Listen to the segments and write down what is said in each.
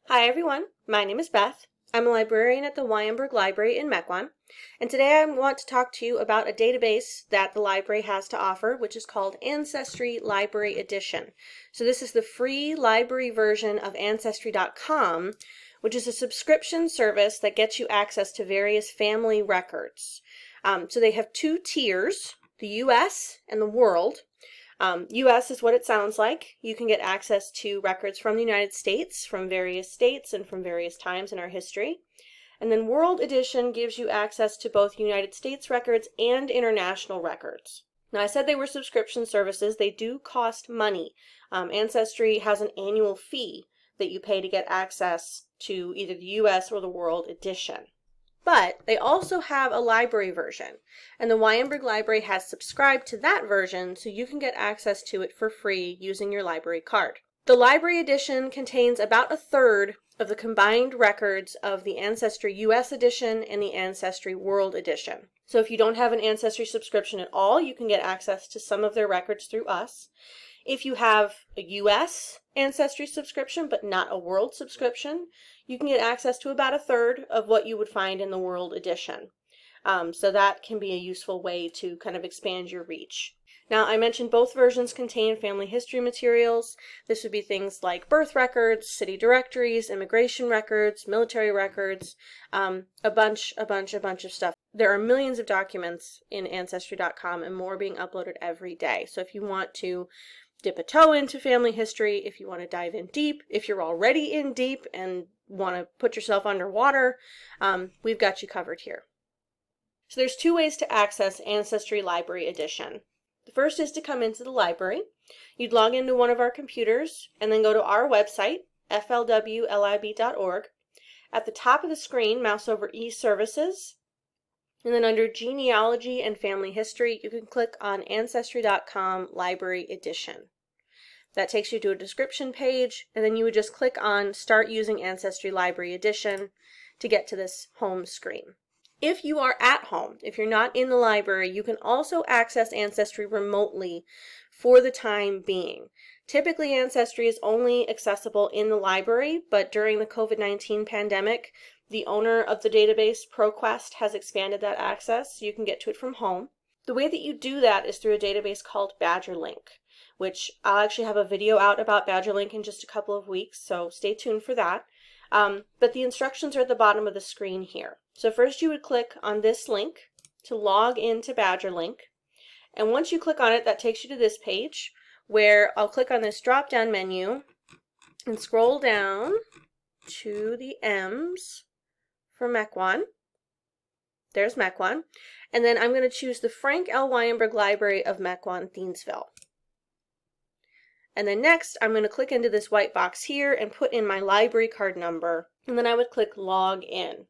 Hi everyone, my name is Beth. I'm a librarian at the Weinberg Library in Mequon, and today I want to talk to you about a database that the library has to offer, which is called Ancestry Library Edition. So this is the free library version of Ancestry.com, which is a subscription service that gets you access to various family records. So they have two tiers, the US and the world. US is what it sounds like. You can get access to records from the United States, from various states, and from various times in our history. And then World Edition gives you access to both United States records and international records. Now, I said they were subscription services. They do cost money. Ancestry has an annual fee that you pay to get access to either the US or the World Edition. But they also have a library version, and the Weinberg Library has subscribed to that version so you can get access to it for free using your library card. The library edition contains about a third of the combined records of the Ancestry US edition and the Ancestry World edition. So if you don't have an Ancestry subscription at all, you can get access to some of their records through us. If you have a US Ancestry subscription but not a World subscription, you can get access to about a third of what you would find in the World edition. So that can be a useful way to kind of expand your reach. Now, I mentioned both versions contain family history materials. This would be things like birth records, city directories, immigration records, military records, a bunch of stuff. There are millions of documents in Ancestry.com and more being uploaded every day. So if you want to dip a toe into family history, if you want to dive in deep, if you're already in deep and want to put yourself underwater, we've got you covered here. So there's two ways to access Ancestry Library Edition. The first is to come into the library. You'd log into one of our computers and then go to our website, flwlib.org. At the top of the screen, mouse over e-services, and then under Genealogy and Family History, you can click on Ancestry.com Library Edition. That takes you to a description page, and then you would just click on Start Using Ancestry Library Edition to get to this home screen. If you are at home, if you're not in the library, you can also access Ancestry remotely for the time being. Typically, Ancestry is only accessible in the library, but during the COVID-19 pandemic, the owner of the database, ProQuest, has expanded that access so you can get to it from home. The way that you do that is through a database called BadgerLink, which I'll actually have a video out about BadgerLink in just a couple of weeks, so stay tuned for that. But the instructions are at the bottom of the screen here. So first you would click on this link to log into BadgerLink. And once you click on it, that takes you to this page where I'll click on this drop-down menu and scroll down to the M's for Mequon. There's Mequon. And then I'm going to choose the Frank L. Weinberg Library of Mequon, Thiensville. And then next, I'm going to click into this white box here and put in my library card number, and then I would click Log In.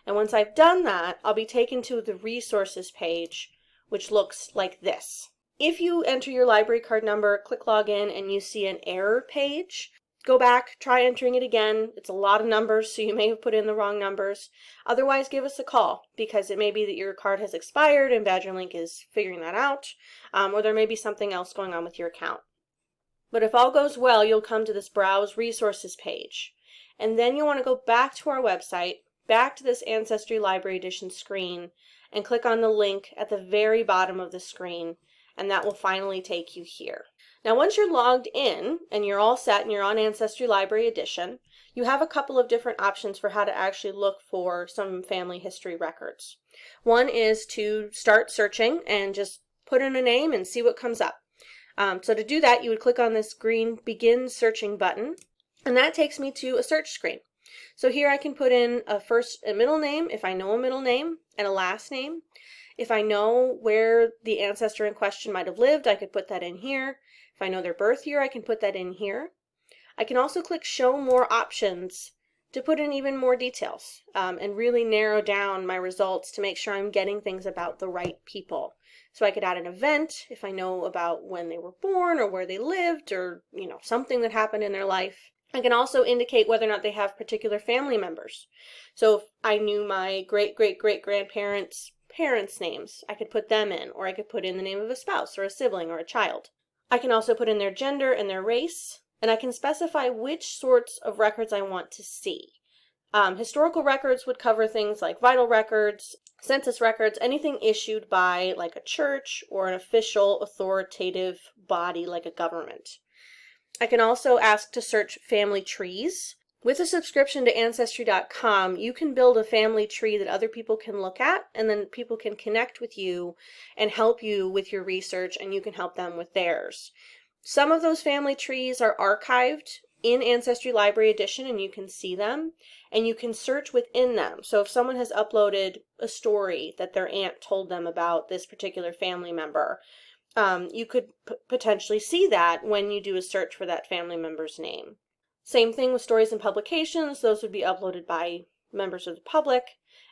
And once I've done that, I'll be taken to the resources page, which looks like this. If you enter your library card number, click Log In, and you see an error page, go back, try entering it again. It's a lot of numbers, so you may have put in the wrong numbers. Otherwise, give us a call, because it may be that your card has expired and BadgerLink is figuring that out, or there may be something else going on with your account. But if all goes well, you'll come to this Browse Resources page. And then you'll want to go back to our website, back to this Ancestry Library Edition screen, and click on the link at the very bottom of the screen, and that will finally take you here. Now, once you're logged in and you're all set and you're on Ancestry Library Edition, you have a couple of different options for how to actually look for some family history records. One is to start searching and just put in a name and see what comes up. So to do that, you would click on this green Begin Searching button, and that takes me to a search screen. So here I can put in a first and middle name, if I know a middle name, and a last name. If I know where the ancestor in question might have lived, I could put that in here. If I know their birth year, I can put that in here. I can also click Show More Options to put in even more details and really narrow down my results to make sure I'm getting things about the right people. So I could add an event if I know about when they were born or where they lived or, something that happened in their life. I can also indicate whether or not they have particular family members. So if I knew my great-great-great-grandparents' parents' names, I could put them in, or I could put in the name of a spouse or a sibling or a child. I can also put in their gender and their race, and I can specify which sorts of records I want to see. Historical records would cover things like vital records, census records, anything issued by like a church or an official authoritative body like a government. I can also ask to search family trees. With a subscription to Ancestry.com, you can build a family tree that other people can look at, and then people can connect with you and help you with your research, and you can help them with theirs. Some of those family trees are archived in Ancestry Library Edition, and you can see them, and you can search within them. So if someone has uploaded a story that their aunt told them about this particular family member, you could potentially see that when you do a search for that family member's name. Same thing with stories and publications. Those would be uploaded by members of the public,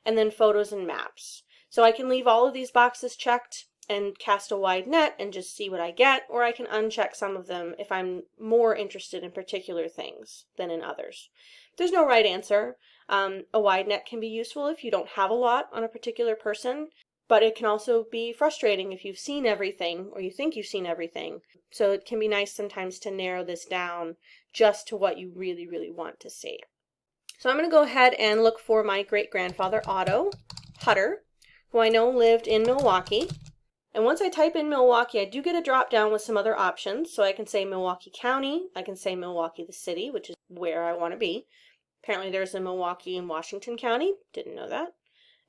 and then photos and maps. So I can leave all of these boxes checked and cast a wide net and just see what I get, or I can uncheck some of them if I'm more interested in particular things than in others. There's no right answer. A wide net can be useful if you don't have a lot on a particular person, but it can also be frustrating if you've seen everything or you think you've seen everything. So it can be nice sometimes to narrow this down just to what you really, really want to see. So I'm going to go ahead and look for my great-grandfather Otto Hutter, who I know lived in Milwaukee. And once I type in Milwaukee, I do get a drop-down with some other options. So I can say Milwaukee County, I can say Milwaukee the city, which is where I want to be. Apparently there's a Milwaukee in Washington County, didn't know that.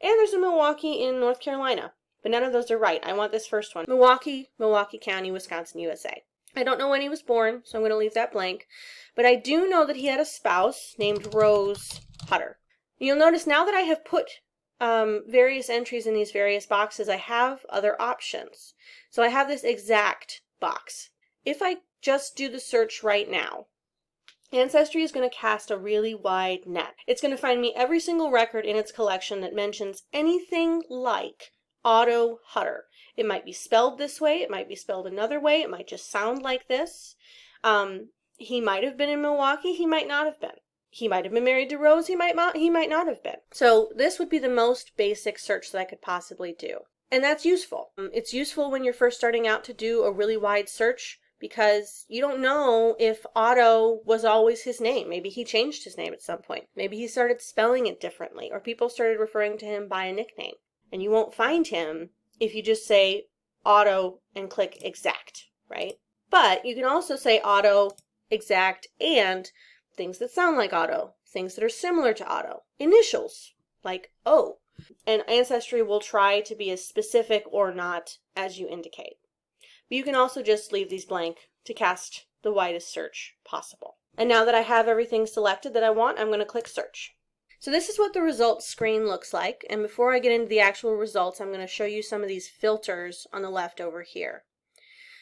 And there's a Milwaukee in North Carolina, but none of those are right. I want this first one. Milwaukee, Milwaukee County, Wisconsin, USA. I don't know when he was born, so I'm going to leave that blank. But I do know that he had a spouse named Rose Hutter. You'll notice now that I have put various entries in these various boxes, I have other options. So I have this exact box. If I just do the search right now, Ancestry is going to cast a really wide net. It's going to find me every single record in its collection that mentions anything like Otto Hutter. It might be spelled this way, it might be spelled another way, it might just sound like this. He might have been in Milwaukee, he might not have been. He might have been married to Rose, he might not have been. So this would be the most basic search that I could possibly do. And that's useful. It's useful when you're first starting out to do a really wide search, because you don't know if Otto was always his name. Maybe he changed his name at some point. Maybe he started spelling it differently, or people started referring to him by a nickname. And you won't find him if you just say Otto and click exact, right? But you can also say Otto, exact, and things that sound like Otto, things that are similar to Otto, initials like O. And Ancestry will try to be as specific or not as you indicate. But you can also just leave these blank to cast the widest search possible. And now that I have everything selected that I want, I'm going to click search. So this is what the results screen looks like. And before I get into the actual results, I'm going to show you some of these filters on the left over here.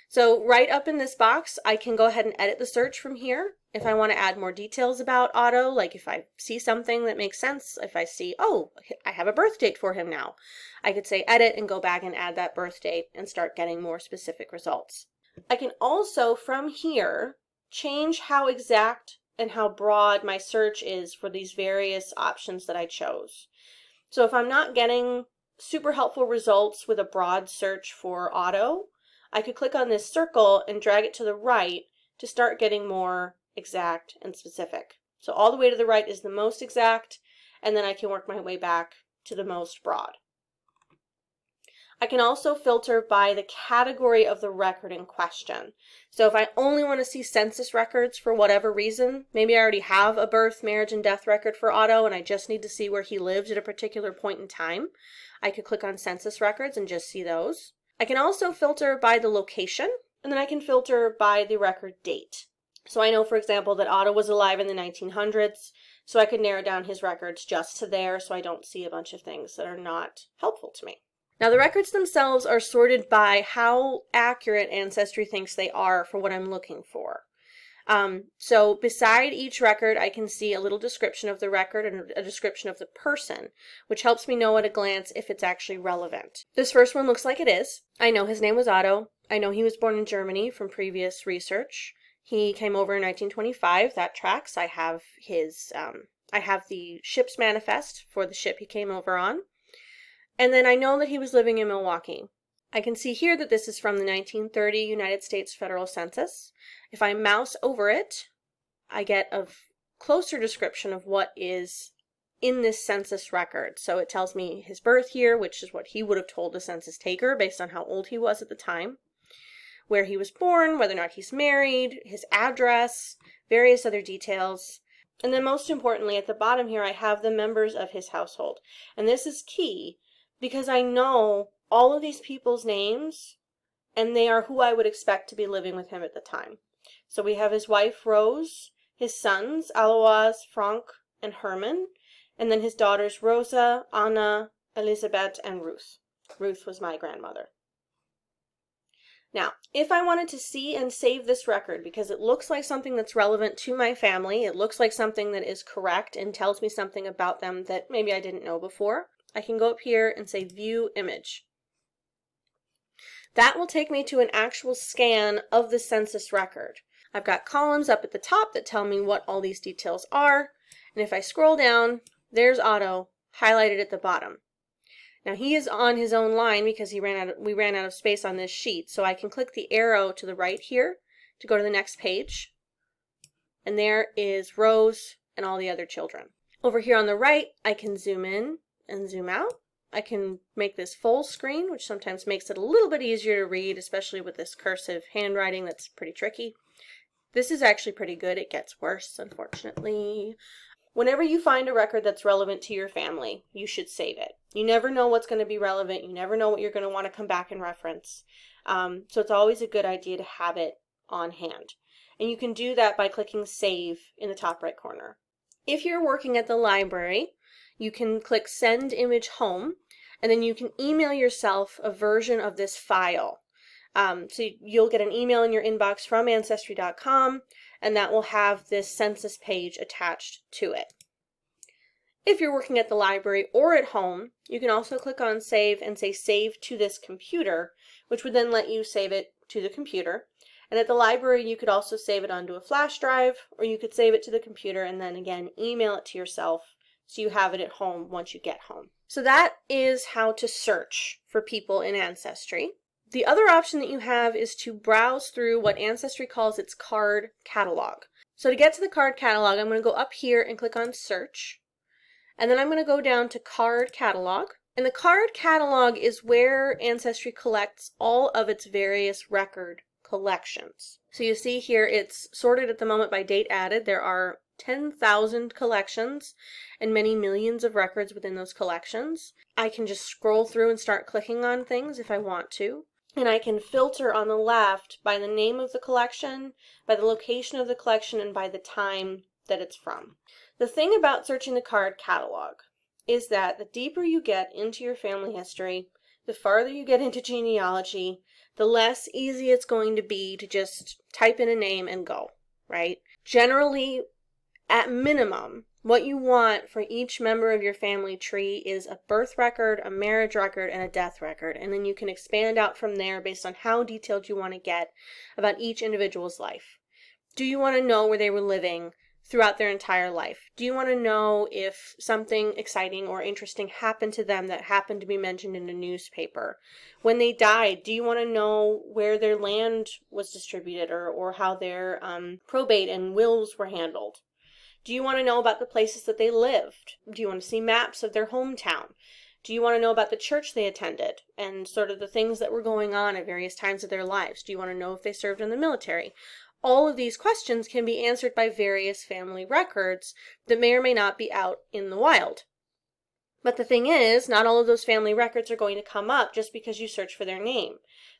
So right up in this box, I can go ahead and edit the search from here. If I want to add more details about Otto, like if I see something that makes sense, if I see, oh, I have a birth date for him now, I could say edit and go back and add that birth date and start getting more specific results. I can also, from here, change how exact and how broad my search is for these various options that I chose. So if I'm not getting super helpful results with a broad search for Otto, I could click on this circle and drag it to the right to start getting more exact and specific. So all the way to the right is the most exact, and then I can work my way back to the most broad. I can also filter by the category of the record in question. So if I only want to see census records for whatever reason, maybe I already have a birth, marriage, and death record for Otto and I just need to see where he lived at a particular point in time, I could click on census records and just see those. I can also filter by the location, and then I can filter by the record date. So I know, for example, that Otto was alive in the 1900s, so I could narrow down his records just to there so I don't see a bunch of things that are not helpful to me. Now, the records themselves are sorted by how accurate Ancestry thinks they are for what I'm looking for. So beside each record, I can see a little description of the record and a description of the person, which helps me know at a glance if it's actually relevant. This first one looks like it is. I know his name was Otto. I know he was born in Germany from previous research. He came over in 1925. That tracks. I have the ship's manifest for the ship he came over on. And then I know that he was living in Milwaukee. I can see here that this is from the 1930 United States Federal Census. If I mouse over it, I get a closer description of what is in this census record. So it tells me his birth year, which is what he would have told the census taker based on how old he was at the time, where he was born, whether or not he's married, his address, various other details. And then most importantly, at the bottom here, I have the members of his household. And this is key because I know all of these people's names, and they are who I would expect to be living with him at the time. So we have his wife, Rose, his sons, Alois, Frank, and Herman, and then his daughters, Rosa, Anna, Elizabeth, and Ruth. Ruth was my grandmother. Now, if I wanted to see and save this record because it looks like something that's relevant to my family, it looks like something that is correct and tells me something about them that maybe I didn't know before, I can go up here and say View Image. That will take me to an actual scan of the census record. I've got columns up at the top that tell me what all these details are, and if I scroll down, there's Otto highlighted at the bottom. Now he is on his own line because we ran out of space on this sheet, so I can click the arrow to the right here to go to the next page. And there is Rose and all the other children. Over here on the right, I can zoom in and zoom out. I can make this full screen, which sometimes makes it a little bit easier to read, especially with this cursive handwriting that's pretty tricky. This is actually pretty good. It gets worse, unfortunately. Whenever you find a record that's relevant to your family, you should save it. You never know what's going to be relevant. You never know what you're going to want to come back and reference. So it's always a good idea to have it on hand. And you can do that by clicking Save in the top right corner. If you're working at the library, you can click Send Image Home, and then you can email yourself a version of this file. So you'll get an email in your inbox from Ancestry.com, and that will have this census page attached to it. If you're working at the library or at home, you can also click on Save and say Save to this computer, which would then let you save it to the computer. And at the library, you could also save it onto a flash drive, or you could save it to the computer and then again email it to yourself so you have it at home once you get home. So that is how to search for people in Ancestry. The other option that you have is to browse through what Ancestry calls its card catalog. So to get to the card catalog, I'm going to go up here and click on Search. And then I'm going to go down to Card Catalog. And the card catalog is where Ancestry collects all of its various record collections. So you see here it's sorted at the moment by date added. There are 10,000 collections and many millions of records within those collections. I can just scroll through and start clicking on things if I want to. And I can filter on the left by the name of the collection, by the location of the collection, and by the time that it's from. The thing about searching the card catalog is that the deeper you get into your family history, the farther you get into genealogy, the less easy it's going to be to just type in a name and go, right? Generally, at minimum, what you want for each member of your family tree is a birth record, a marriage record, and a death record. And then you can expand out from there based on how detailed you want to get about each individual's life. Do you want to know where they were living throughout their entire life? Do you want to know if something exciting or interesting happened to them that happened to be mentioned in a newspaper? When they died, do you want to know where their land was distributed or how their probate and wills were handled? Do you want to know about the places that they lived? Do you want to see maps of their hometown? Do you want to know about the church they attended and sort of the things that were going on at various times of their lives? Do you want to know if they served in the military? All of these questions can be answered by various family records that may or may not be out in the wild. But the thing is, not all of those family records are going to come up just because you search for their name.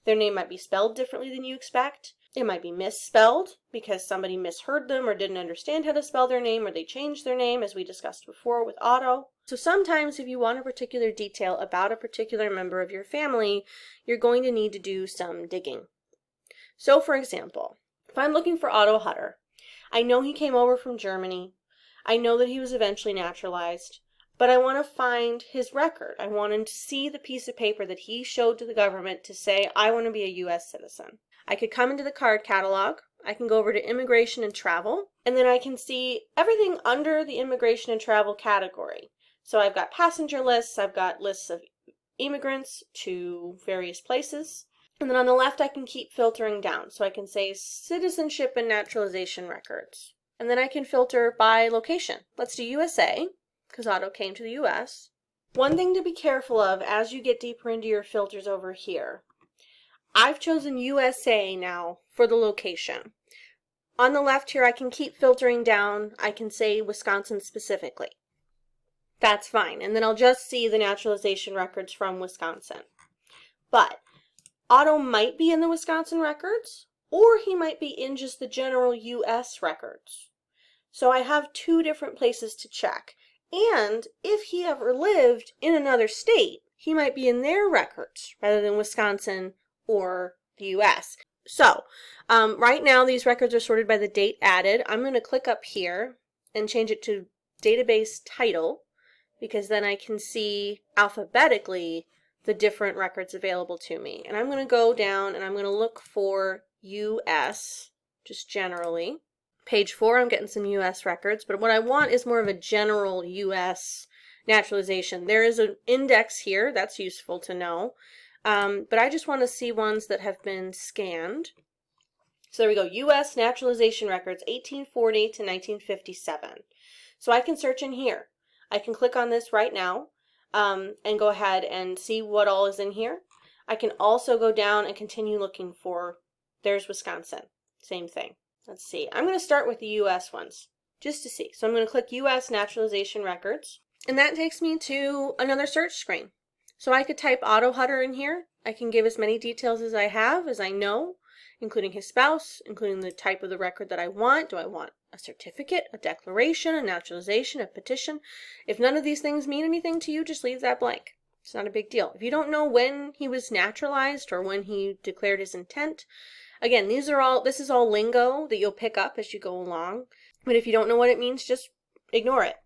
Their name might be spelled differently than you expect. It might be misspelled because somebody misheard them or didn't understand how to spell their name, or they changed their name, as we discussed before with Otto. So sometimes if you want a particular detail about a particular member of your family, you're going to need to do some digging. So for example, if I'm looking for Otto Hutter, I know he came over from Germany. I know that he was eventually naturalized, but I want to find his record. I want to see the piece of paper that he showed to the government to say, I want to be a U.S. citizen. I could come into the card catalog, I can go over to Immigration and Travel, and then I can see everything under the Immigration and Travel category. So I've got passenger lists, I've got lists of immigrants to various places, and then on the left I can keep filtering down. So I can say Citizenship and Naturalization Records. And then I can filter by location. Let's do USA, because Otto came to the US. One thing to be careful of as you get deeper into your filters over here, I've chosen USA now for the location. On the left here, I can keep filtering down. I can say Wisconsin specifically. That's fine. And then I'll just see the naturalization records from Wisconsin. But Otto might be in the Wisconsin records, or he might be in just the general US records. So I have two different places to check. And if he ever lived in another state, he might be in their records rather than Wisconsin or the US. So right now these records are sorted by the date added. I'm going to click up here and change it to database title, because then I can see alphabetically the different records available to me. And I'm going to go down and I'm going to look for US, just generally. Page 4, I'm getting some US records, but what I want is more of a general US naturalization. There is an index here, that's useful to know, but I just want to see ones that have been scanned. So there we go, US naturalization records, 1840 to 1957. So I can search in here. I can click on this right now and go ahead and see what all is in here. I can also go down and continue looking for, there's Wisconsin, same thing. Let's see, I'm going to start with the US ones, just to see. So I'm going to click US naturalization records, and that takes me to another search screen. So I could type Otto Hutter in here. I can give as many details as I have, as I know, including his spouse, including the type of the record that I want. Do I want a certificate, a declaration, a naturalization, a petition? If none of these things mean anything to you, just leave that blank. It's not a big deal. If you don't know when he was naturalized or when he declared his intent, again, this is all lingo that you'll pick up as you go along. But if you don't know what it means, just ignore it.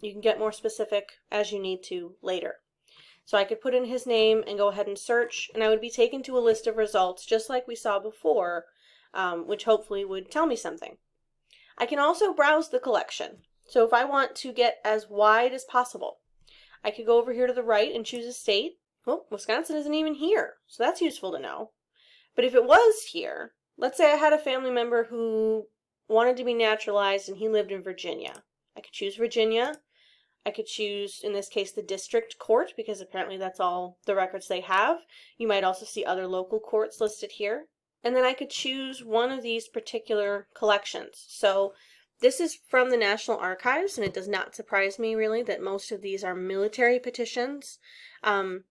You can get more specific as you need to later. So I could put in his name and go ahead and search, and I would be taken to a list of results, just like we saw before, which hopefully would tell me something. I can also browse the collection. So if I want to get as wide as possible, I could go over here to the right and choose a state. Well, Wisconsin isn't even here, so that's useful to know. But if it was here, let's say I had a family member who wanted to be naturalized and he lived in Virginia. I could choose Virginia. I could choose, in this case, the district court, because apparently that's all the records they have. You might also see other local courts listed here. And then I could choose one of these particular collections. So this is from the National Archives, and it does not surprise me really that most of these are military petitions. And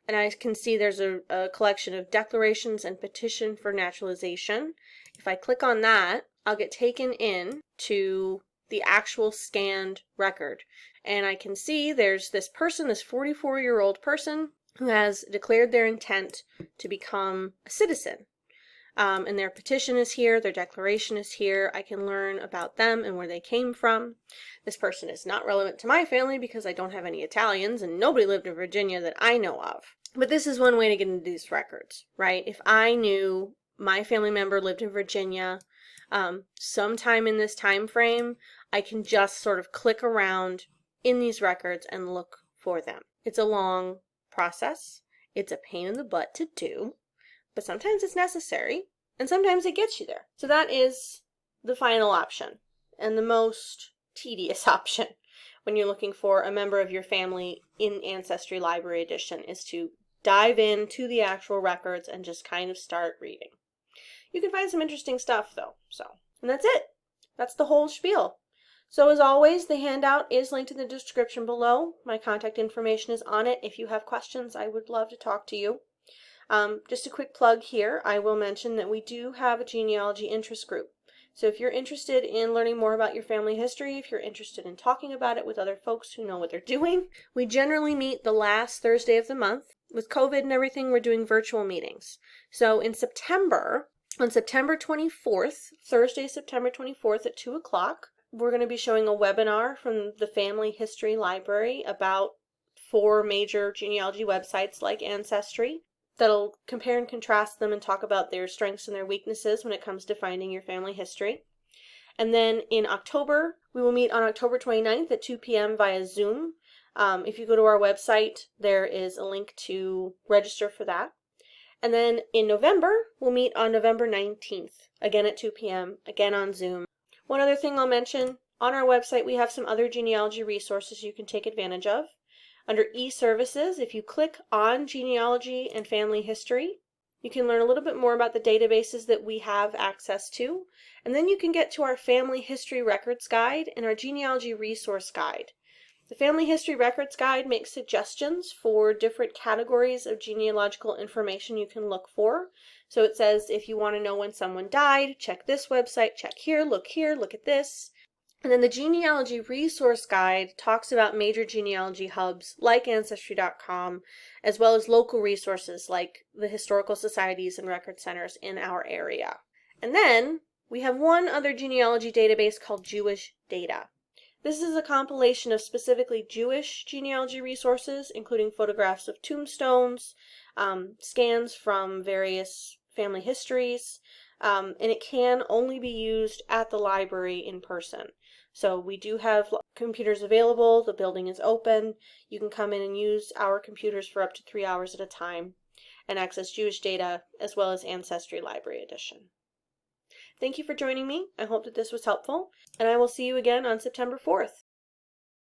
I can see there's a collection of declarations and petition for naturalization. If I click on that, I'll get taken in to the actual scanned record. And I can see there's this person, this 44-year-old person, who has declared their intent to become a citizen. And their petition is here, their declaration is here. I can learn about them and where they came from. This person is not relevant to my family because I don't have any Italians and nobody lived in Virginia that I know of. But this is one way to get into these records, right? If I knew my family member lived in Virginia sometime in this time frame, I can just sort of click around in these records and look for them. It's a long process. It's a pain in the butt to do, but sometimes it's necessary, and sometimes it gets you there. So that is the final option, and the most tedious option when you're looking for a member of your family in Ancestry Library Edition, is to dive into the actual records and just kind of start reading. You can find some interesting stuff though, and that's it. That's the whole spiel. So as always, the handout is linked in the description below. My contact information is on it. If you have questions, I would love to talk to you. Just a quick plug here, I will mention that we do have a genealogy interest group. So if you're interested in learning more about your family history, if you're interested in talking about it with other folks who know what they're doing, we generally meet the last Thursday of the month. With COVID and everything, we're doing virtual meetings. So in September, on September 24th, Thursday, September 24th at 2 o'clock, we're going to be showing a webinar from the Family History Library about 4 major genealogy websites like Ancestry. That'll compare and contrast them and talk about their strengths and their weaknesses when it comes to finding your family history. And then in October, we will meet on October 29th at 2 p.m. via Zoom. If you go to our website, there is a link to register for that. And then in November, we'll meet on November 19th, again at 2 p.m., again on Zoom. One other thing I'll mention, on our website we have some other genealogy resources you can take advantage of. Under e-services, if you click on genealogy and family history, you can learn a little bit more about the databases that we have access to, and then you can get to our family history records guide and our genealogy resource guide. The Family History Records Guide makes suggestions for different categories of genealogical information you can look for. So it says if you want to know when someone died, check this website, check here, look at this. And then the Genealogy Resource Guide talks about major genealogy hubs like Ancestry.com, as well as local resources like the historical societies and record centers in our area. And then we have one other genealogy database called Jewish Data. This is a compilation of specifically Jewish genealogy resources, including photographs of tombstones, scans from various family histories, and it can only be used at the library in person. So we do have computers available, the building is open, you can come in and use our computers for up to 3 hours at a time and access Jewish Data as well as Ancestry Library Edition. Thank you for joining me. I hope that this was helpful, and I will see you again on September 4th.